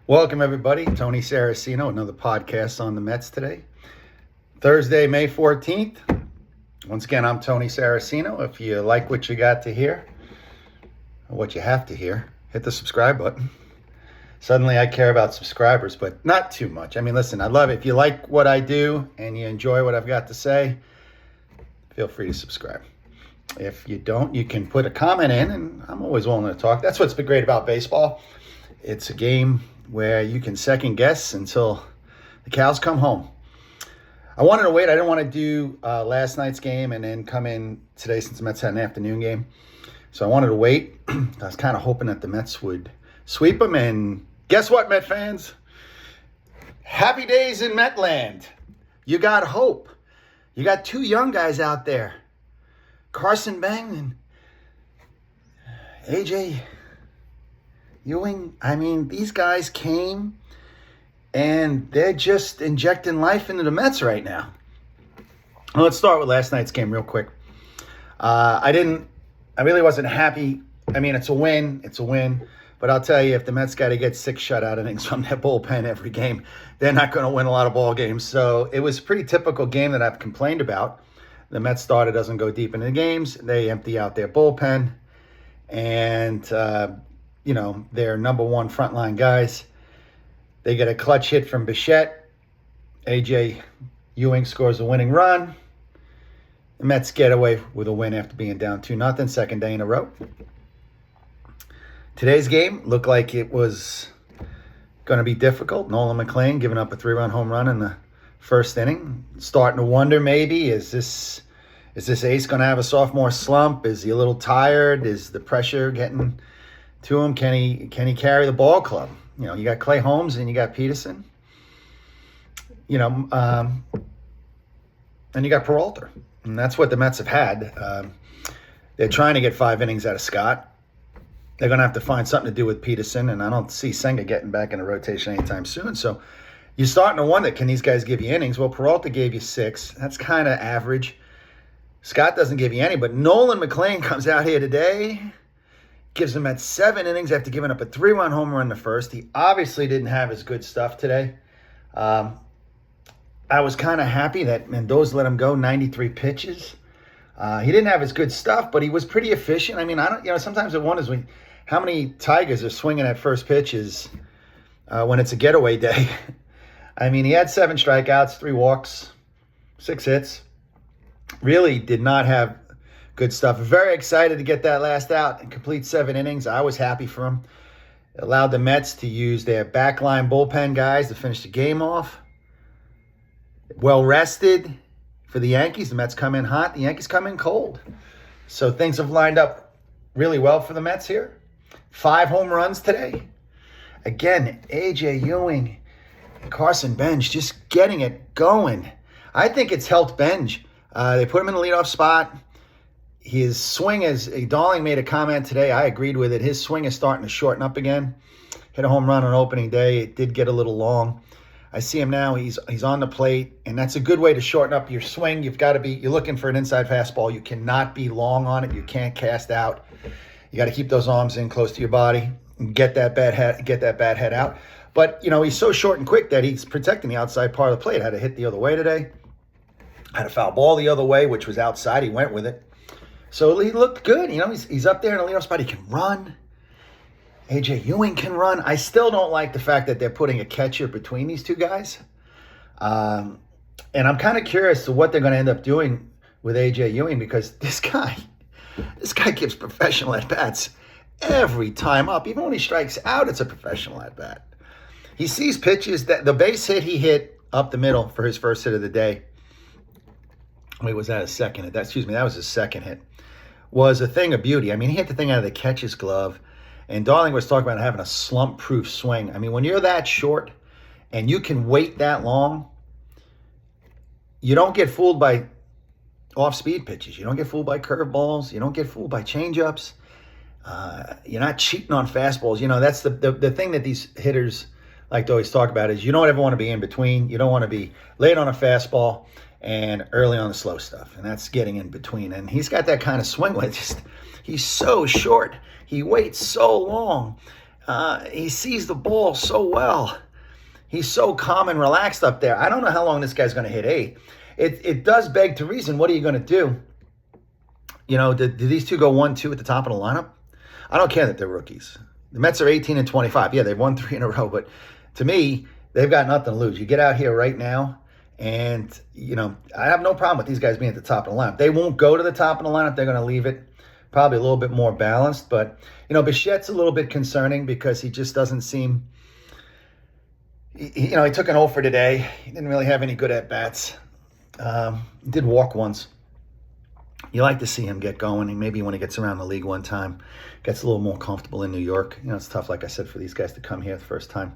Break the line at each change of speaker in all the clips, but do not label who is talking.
Welcome, everybody. Tony Saracino, another podcast on the Mets today. Thursday, May 14th. Once again, I'm Tony Saracino. If you like what you got to hear, or what you have to hear, hit the subscribe button. Suddenly I care about subscribers, but not too much. I mean, listen, I love it. If you like what I do and you enjoy what I've got to say, feel free to subscribe. If you don't, you can put a comment in, and I'm always willing to talk. That's what's been great about baseball. It's a game where you can second guess until the cows come home. I wanted to wait. I didn't want to do last night's game and then come in today since the Mets had an afternoon game. So I wanted to wait. I was kind of hoping that the Mets would sweep them. And guess what, Met fans? Happy days in Metland. You got hope. You got two young guys out there. Carson Bang and AJ Ewing. I mean, these guys came and they're just injecting life into the Mets right now. Well, let's start with last night's game real quick. I really wasn't happy. I mean, it's a win. But I'll tell you, if the Mets got to get 6 shutout innings from their bullpen every game, they're not going to win a lot of ball games. So it was a pretty typical game that I've complained about. The Mets starter doesn't go deep into the games. They empty out their bullpen. And, their number one frontline guys. They get a clutch hit from Bichette. AJ Ewing scores a winning run. The Mets get away with a win after being down 2-0, second day in a row. Today's game looked like it was going to be difficult. Nolan McLean giving up a 3-run home run in the first inning. Starting to wonder maybe, is this ace going to have a sophomore slump? Is he a little tired? Is the pressure getting to him? Can he carry the ball club? You got Clay Holmes and you got Peterson. And you got Peralta. And that's what the Mets have had. They're trying to get 5 innings out of Scott. They're going to have to find something to do with Peterson, and I don't see Senga getting back in the rotation anytime soon. So you're starting to wonder, can these guys give you innings? Well, Peralta gave you 6. That's kind of average. Scott doesn't give you any, but Nolan McLean comes out here today, gives them at 7 innings after giving up a 3-run home run in the first. He obviously didn't have his good stuff today. I was kind of happy that Mendoza let him go 93 pitches. He didn't have his good stuff, but he was pretty efficient. I mean, sometimes it wonders how many Tigers are swinging at first pitches when it's a getaway day. I mean, he had 7 strikeouts, 3 walks, 6 hits. Really did not have good stuff. Very excited to get that last out and complete 7 innings. I was happy for him. It allowed the Mets to use their backline bullpen guys to finish the game off. Well rested for the Yankees. The Mets come in hot. The Yankees come in cold. So things have lined up really well for the Mets here. 5 home runs today. Again, AJ Ewing and Carson Bench just getting it going. I think it's helped Bench. They put him in the leadoff spot. His swing is, Darling made a comment today. I agreed with it. His swing is starting to shorten up again. Hit a home run on opening day. It did get a little long. I see him now. He's on the plate, and that's a good way to shorten up your swing. You're looking for an inside fastball. You cannot be long on it. You can't cast out. You got to keep those arms in close to your body and get that bad head out. But, he's so short and quick that he's protecting the outside part of the plate. Had to hit the other way today. Had a foul ball the other way, which was outside. He went with it. So he looked good. He's up there in the leadoff spot. He can run. AJ Ewing can run. I still don't like the fact that they're putting a catcher between these two guys. And I'm kind of curious to what they're going to end up doing with AJ Ewing, because this guy gives professional at-bats every time up. Even when he strikes out, it's a professional at-bat. He sees pitches. That the base hit he hit up the middle for his first hit of the day. Wait, was that his second hit? That was his second hit. Was a thing of beauty. I mean, he hit the thing out of the catcher's glove. And Darling was talking about having a slump-proof swing. I mean, when you're that short and you can wait that long, you don't get fooled by off-speed pitches. You don't get fooled by curveballs. You don't get fooled by changeups. You're not cheating on fastballs. That's the thing that these hitters like to always talk about is you don't ever want to be in between. You don't want to be late on a fastball and early on the slow stuff. And that's getting in between. And he's got that kind of swing with he's so short. He waits so long. He sees the ball so well. He's so calm and relaxed up there. I don't know how long this guy's going to hit 8. It does beg to reason. What are you going to do? You know, did these two go 1-2 at the top of the lineup? I don't care that they're rookies. The Mets are 18-25. Yeah, they've won 3 in a row, but to me, they've got nothing to lose. You get out here right now, and, you know, I have no problem with these guys being at the top of the lineup. They won't go to the top of the lineup. They're going to leave it probably a little bit more balanced. But, you know, Bichette's a little bit concerning because he just doesn't seem, you know, he took an 0 for today. He didn't really have any good at-bats. He did walk once. You like to see him get going, and maybe when he gets around the league one time, gets a little more comfortable in New York. You know, it's tough, like I said, for these guys to come here the first time.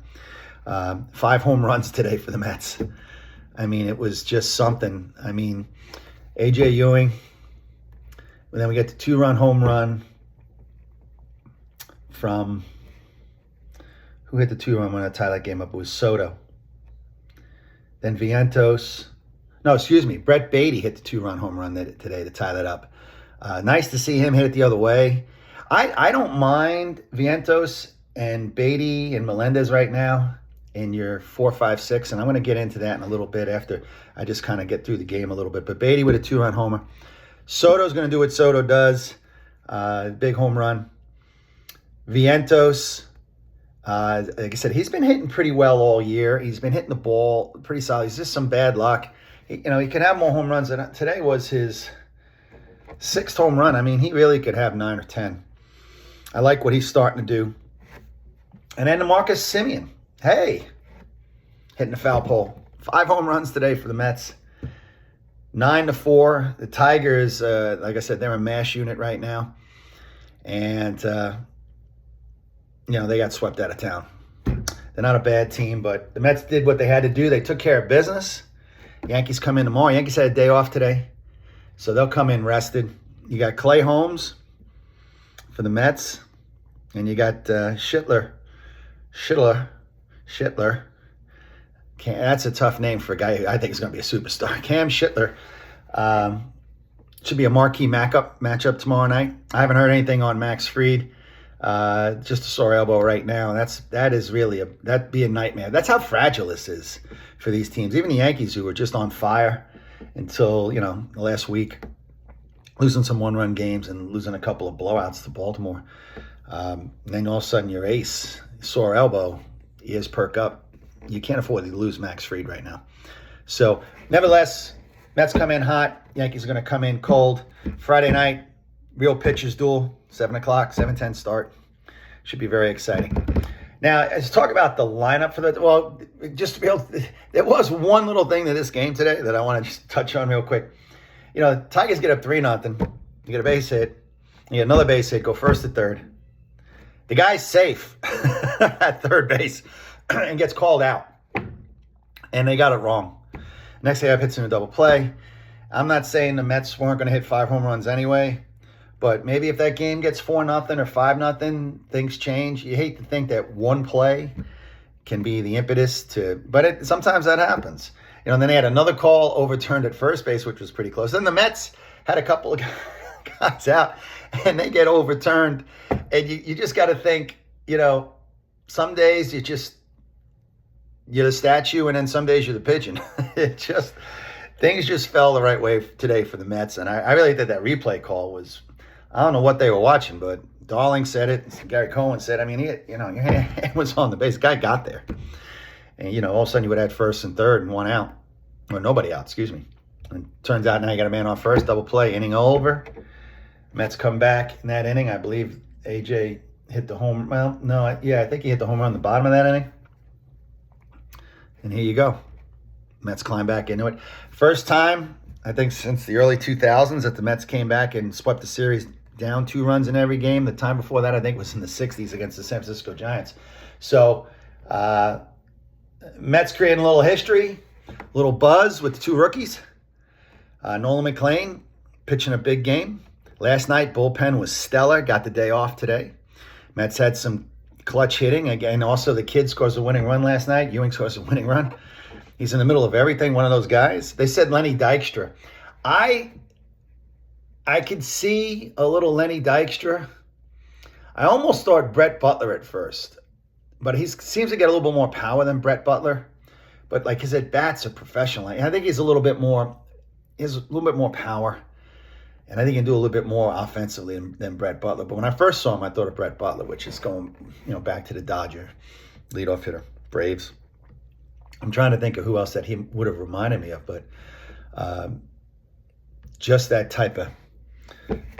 5 home runs today for the Mets. I mean, it was just something. I mean, A.J. Ewing, and then we get the 2-run home run from, who hit the 2-run when I tie that game up? It was Soto. Then Vientos. No, excuse me. Brett Beatty hit the 2-run home run today to tie that up. Nice to see him hit it the other way. I don't mind Vientos and Beatty and Melendez right now in your 4, 5, 6, and I'm going to get into that in a little bit after I just kind of get through the game a little bit. But Beatty with a 2-run homer. Soto's going to do what Soto does. Big home run. Vientos, like I said, he's been hitting pretty well all year. He's been hitting the ball pretty solid. He's just some bad luck. You know, he could have more home runs. And today was his 6th home run. I mean, he really could have 9 or 10. I like what he's starting to do. And then Marcus Semien. Hey, hitting the foul pole. 5 home runs today for the Mets. 9-4. The Tigers, like I said, they're a mash unit right now. And, you know, they got swept out of town. They're not a bad team, but the Mets did what they had to do. They took care of business. Yankees come in tomorrow. Yankees had a day off today, so they'll come in rested. You got Clay Holmes for the Mets, and you got Schittler. That's a tough name for a guy who I think is going to be a superstar. Cam Schittler. Should be a marquee matchup tomorrow night. I haven't heard anything on Max Fried. Just a sore elbow right now. That'd be a nightmare. That's how fragile this is for these teams. Even the Yankees, who were just on fire until, you know, the last week, losing some 1-run games and losing a couple of blowouts to Baltimore. And then all of a sudden your ace, sore elbow, ears perk up. You can't afford to lose Max Fried right now. So, nevertheless, Mets come in hot. Yankees are going to come in cold. Friday night, real pitchers duel, 7 o'clock, 7:10 start. Should be very exciting. Now, let's talk about the lineup for the, well, just to be able, there was one little thing to this game today that I want to just touch on real quick. You know, Tigers get up 3-0. You get a base hit. You get another base hit, go first to third. The guy's safe at third base and gets called out. And they got it wrong. Next day, hits in a double play. I'm not saying the Mets weren't going to hit 5 home runs anyway. But maybe if that game gets 4-0 or 5-0, things change. You hate to think that one play can be the impetus to, but sometimes that happens. You know, and then they had another call overturned at first base, which was pretty close. Then the Mets had a couple of guys out, and they get overturned. And you just got to think, you know, some days you're the statue, and then some days you're the pigeon. Things just fell the right way today for the Mets. And I really think that replay call was, I don't know what they were watching, but Darling said it. Gary Cohen said, I mean, it was on the base. The guy got there. And, you know, all of a sudden you would have first and third and one out. Or nobody out, excuse me. And turns out now you got a man on first, double play, inning over. Mets come back in that inning. I believe A.J. hit the home. Well, no, I think he hit the home run on the bottom of that inning. And here you go. Mets climb back into it. First time, I think, since the early 2000s that the Mets came back and swept the series down 2 runs in every game. The time before that, I think, was in the 60s against the San Francisco Giants. So, Mets creating a little history, a little buzz with the 2 rookies. Nolan McLean pitching a big game. Last night, bullpen was stellar. Got the day off today. Mets had some clutch hitting. Again, also the kid scores a winning run last night. Ewing scores a winning run. He's in the middle of everything, one of those guys. They said Lenny Dykstra. I could see a little Lenny Dykstra. I almost thought Brett Butler at first. but he seems to get a little bit more power than Brett Butler. But like his at-bats are professional. I think he's a little bit more, he has a little bit more power. And I think he can do a little bit more offensively than Brett Butler. But when I first saw him, I thought of Brett Butler, which is going, back to the Dodger leadoff hitter, Braves. I'm trying to think of who else that he would have reminded me of, but just that type of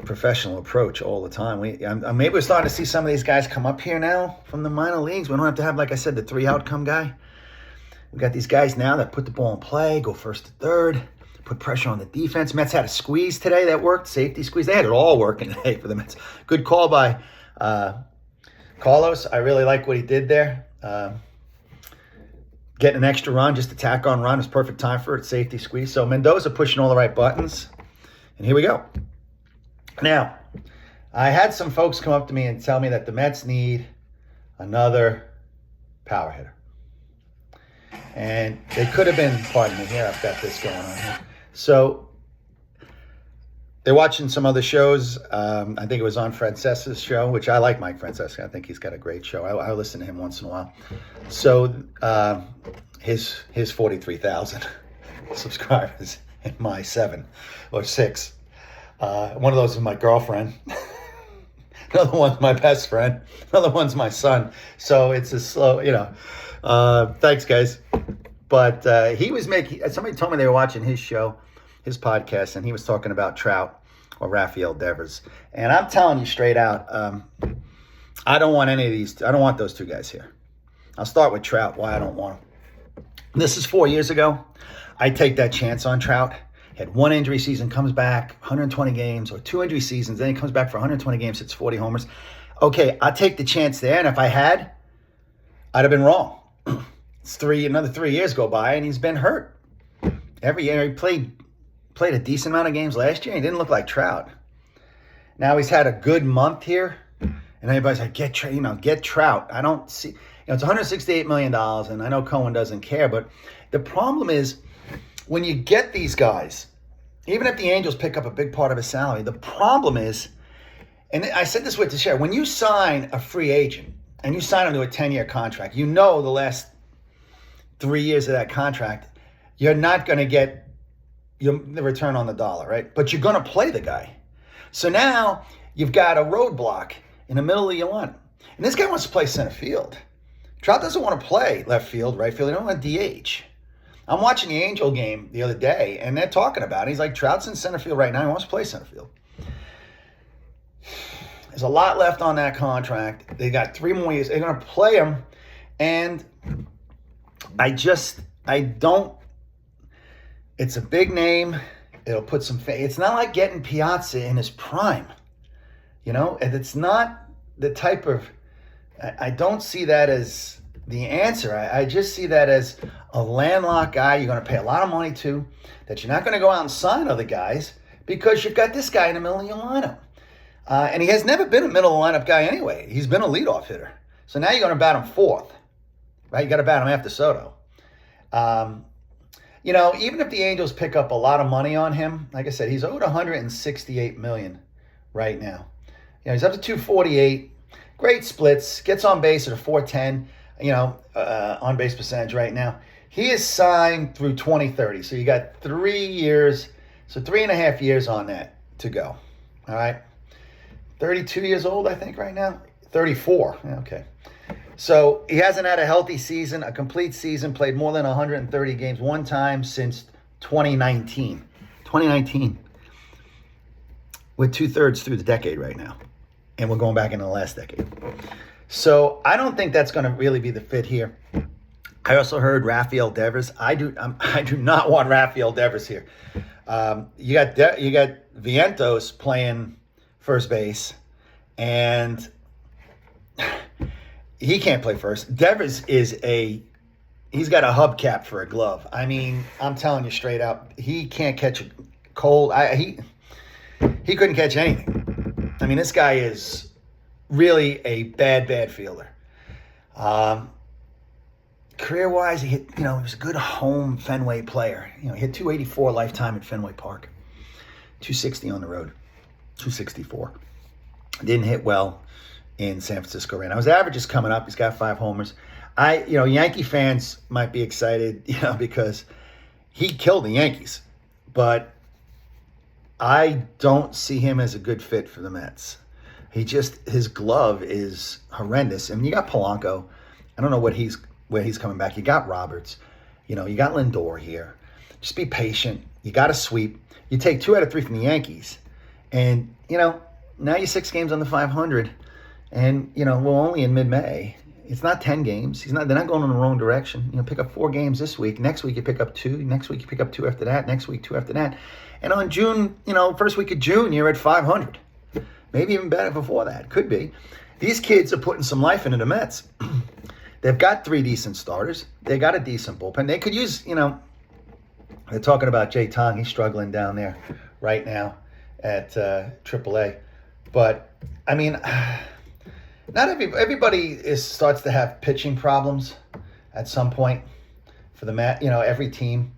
professional approach all the time. Maybe we're starting to see some of these guys come up here now from the minor leagues. We don't have to have, like I said, the 3-outcome guy. We got these guys now that put the ball in play, go first to third, put pressure on the defense. Mets had a squeeze today that worked, safety squeeze. They had it all working today for the Mets. Good call by Carlos. I really like what he did there. Getting an extra run, just a tack-on run is perfect time for it, safety squeeze. So Mendoza pushing all the right buttons, and here we go. Now, I had some folks come up to me and tell me that the Mets need another power hitter. And they could have been, pardon me, here, I've got this going on here. So they're watching some other shows. I think it was on Francesa's show, which I like Mike Francesa. I think he's got a great show. I listen to him once in a while. So his 43,000 subscribers and my 7 or 6. One of those is my girlfriend. Another one's my best friend. Another one's my son. So it's a slow, thanks, guys. But he was somebody told me they were watching his show, his podcast, and he was talking about Trout or Rafael Devers. And I'm telling you straight out, I don't want any of these. I don't want those two guys here. I'll start with Trout, why I don't want them. This is 4 years ago. I take that chance on Trout. Had one injury season, comes back 120 games, or 2 injury seasons, then he comes back for 120 games, hits 40 homers. Okay, I'll take the chance there, and if I had, I'd have been wrong. Another 3 years go by, and he's been hurt. Every year he played a decent amount of games last year. He didn't look like Trout. Now he's had a good month here, and everybody's like, get Trout. I don't see, it's $168 million, and I know Cohen doesn't care, but the problem is when you get these guys, even if the Angels pick up a big part of his salary, the problem is, and I said this with Teixeira, when you sign a free agent and you sign him to a 10-year contract, the last 3 years of that contract, you're not going to get the return on the dollar, right? But you're going to play the guy. So now you've got a roadblock in the middle of your lineup. And this guy wants to play center field. Trout doesn't want to play left field, right field. He don't want DH. I'm watching the Angel game the other day, and they're talking about it. He's like, Trout's in center field right now. He wants to play center field. There's a lot left on that contract. They got 3 more years. They're going to play him, and I don't. It's a big name. It'll put some. It's not like getting Piazza in his prime, and it's not the type of. I don't see that as the answer. I just see that as a landlocked guy you're going to pay a lot of money to, that you're not going to go out and sign other guys because you've got this guy in the middle of your lineup. And he has never been a middle of the lineup guy anyway. He's been a leadoff hitter. So now you're going to bat him 4th, right? You got to bat him after Soto. Even if the Angels pick up a lot of money on him, like I said, he's owed $168 million right now. He's up to 248. Great splits. Gets on base at a 410. On base percentage right now. He is signed through 2030. So you got 3 years, so 3.5 years on that to go. All right. 32 years old, I think, right now. 34. Okay. So he hasn't had a healthy season, a complete season, played more than 130 games one time since 2019. 2019. We're 2/3 through the decade right now. And we're going back into the last decade. So I don't think that's going to really be the fit here. I also heard Rafael Devers. I do not want Rafael Devers here. You got Vientos playing first base, and he can't play first. Devers he's got a hubcap for a glove. I mean, I'm telling you straight up, he can't catch a cold. He couldn't catch anything. I mean, this guy is really a bad fielder. Career-wise, he hit, he was a good home Fenway player. He hit 284 lifetime at Fenway Park, 260 on the road, 264. Didn't hit well in San Francisco right now. His average is coming up. He's got 5 homers. Yankee fans might be excited, because he killed the Yankees, but I don't see him as a good fit for the Mets. His glove is horrendous. And you got Polanco. I don't know where he's coming back. You got Roberts. You got Lindor here. Just be patient. You got to sweep. You take 2 out of 3 from the Yankees. And, now you're 6 games on the 500. And, we're only in mid-May. It's not 10 games. They're not going in the wrong direction. Pick up 4 games this week. Next week you pick up 2. Next week you pick up 2 after that. Next week 2 after that. And on June, first week of June, you're at 500. Maybe even better before that. Could be. These kids are putting some life into the Mets. They've got 3 decent starters. They got a decent bullpen. They could use, they're talking about Jay Tong. He's struggling down there right now at AAA. But, not everybody starts to have pitching problems at some point for the Met. Every team.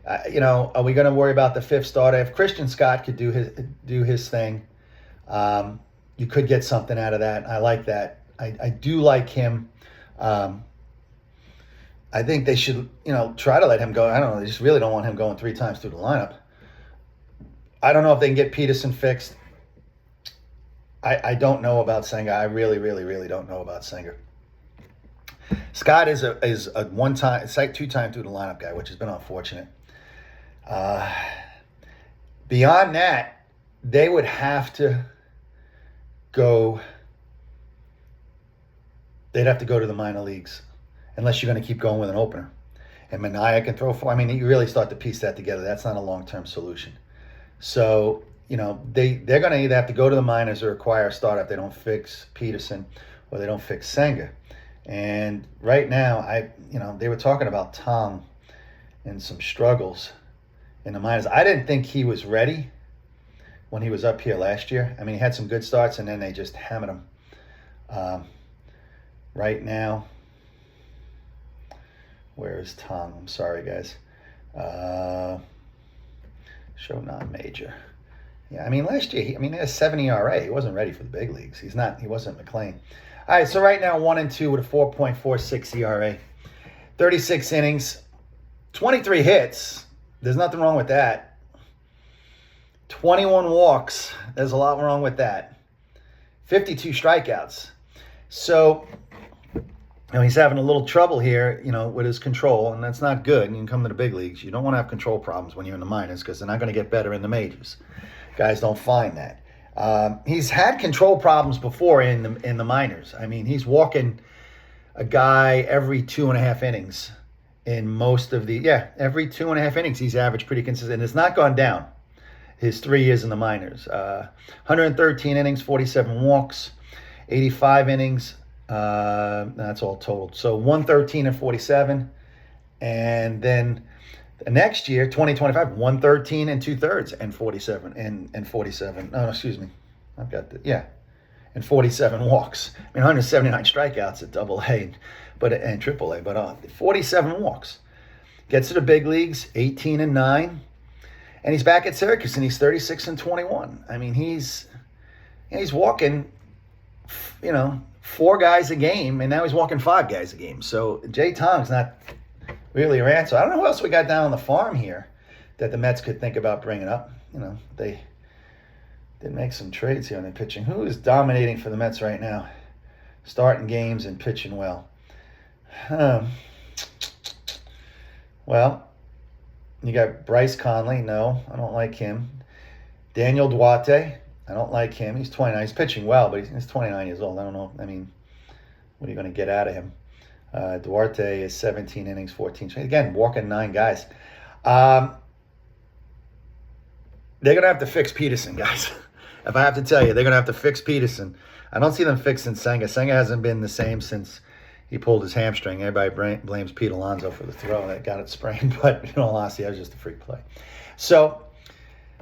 Are we going to worry about the 5th starter? If Christian Scott could do his thing, you could get something out of that. I like that. I do like him. I think they should, try to let him go. I don't know. They just really don't want him going 3 times through the lineup. I don't know if they can get Peterson fixed. I don't know about Senga. I really, really, really don't know about Senga. Scott is a 2-time through the lineup guy, which has been unfortunate. Beyond that, they would have to go. They'd have to go to the minor leagues, unless you're going to keep going with an opener. And Manaea can throw 4. You really start to piece that together. That's not a long-term solution. So, they're going to either have to go to the minors or acquire a starter if they don't fix Peterson or they don't fix Senga. And right now, they were talking about Tom and some struggles in the minors. I didn't think he was ready when he was up here last year. He had some good starts, and then they just hammered him. Right now, where is Tom? I'm sorry, guys. Show non-major. Yeah, last year, he had a 7 ERA. He wasn't ready for the big leagues. He wasn't McLean. All right, so right now, 1-2 with a 4.46 ERA. 36 innings, 23 hits. There's nothing wrong with that. 21 walks. There's a lot wrong with that. 52 strikeouts. So, he's having a little trouble here, with his control, and that's not good. And you can come to the big leagues. You don't want to have control problems when you're in the minors because they're not going to get better in the majors. Guys don't find that. He's had control problems before in the minors. He's walking a guy every 2.5 innings in most of every 2.5 innings he's averaged pretty consistent. It's not gone down his 3 years in the minors. 113 innings, 47 walks, 85 innings. That's all totaled. So 113 and 47. And then the next year, 2025, 113 and 2/3 and 47 and 47. No, excuse me. I've got and 47 walks. 179 strikeouts at AA, and AAA, but 47 walks. Gets to the big leagues, 18 and 9, and he's back at Syracuse, and he's 36 and 21. He's walking, 4 guys a game, and now he's walking 5 guys a game. So Jay Tong's not really your answer. I don't know who else we got down on the farm here that the Mets could think about bringing up. They did make some trades here on the pitching. Who is dominating for the Mets right now? Starting games and pitching well. Well, you got Bryce Conley. No, I don't like him. Daniel Duarte. I don't like him. He's 29. He's pitching well, but he's 29 years old. I don't know. What are you going to get out of him? Duarte is 17 innings, 14. Again, walking 9 guys. They're going to have to fix Peterson, guys. If I have to tell you, they're going to have to fix Peterson. I don't see them fixing Senga. Senga hasn't been the same since he pulled his hamstring. Everybody blames Pete Alonso for the throw that got it sprained. But in all honesty, that was just a freak play. So,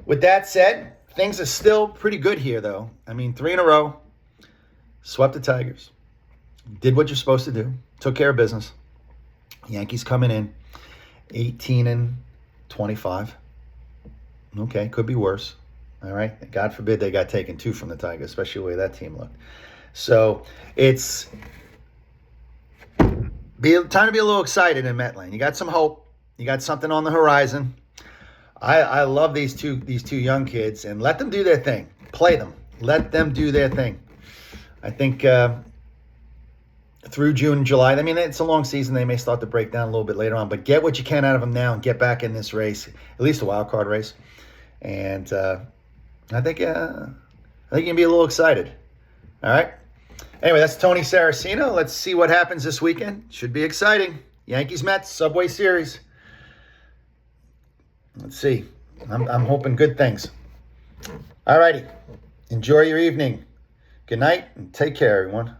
with that said, things are still pretty good here, though. 3 in a row. Swept the Tigers. Did what you're supposed to do. Took care of business. Yankees coming in 18 and 25. Okay, could be worse. All right. God forbid they got taken 2 from the Tigers, especially the way that team looked. So it's time to be a little excited in Metland. You got some hope. You got something on the horizon. I love these two young kids, and let them do their thing. Play them. Let them do their thing. I think through June and July, I mean, it's a long season. They may start to break down a little bit later on, but get what you can out of them now and get back in this race, at least a wild card race. And I think you can be a little excited. All right. Anyway, that's Tony Saraceno. Let's see what happens this weekend. Should be exciting. Yankees Mets Subway Series. Let's see. I'm hoping good things. All righty. Enjoy your evening. Good night and take care, everyone.